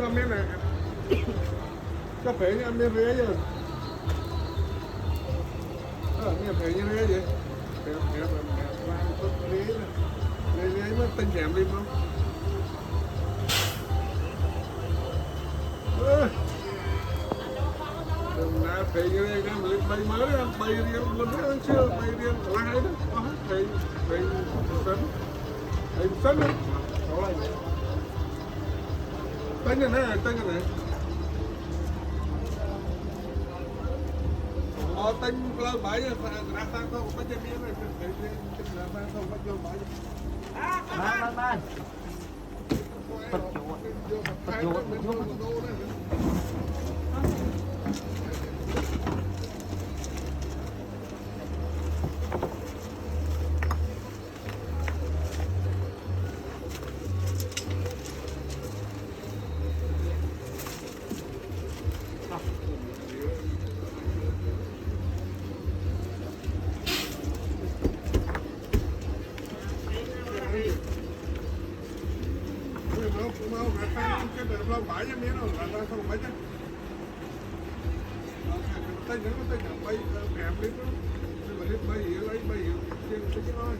có miếng này cà phê ăn miếng rế chứ miếng phê như rế vậy vàng tốt rế này rế mới tinh giảm đi không đừng là phê như rế cái mình bay mới đó bay riêng mình thấy chưa bay riêng lái đó có hết phê sấn đó đó là vậy tên cái này tên lơ bãi ra sang không có chơi miếng này là sang không có chơi bãi man Bật chuột lâu bãi ra miếng đâu là sang không bãi chứ tay nhớ bay kèm đi đó bay lấy bay hiệu trên cái nói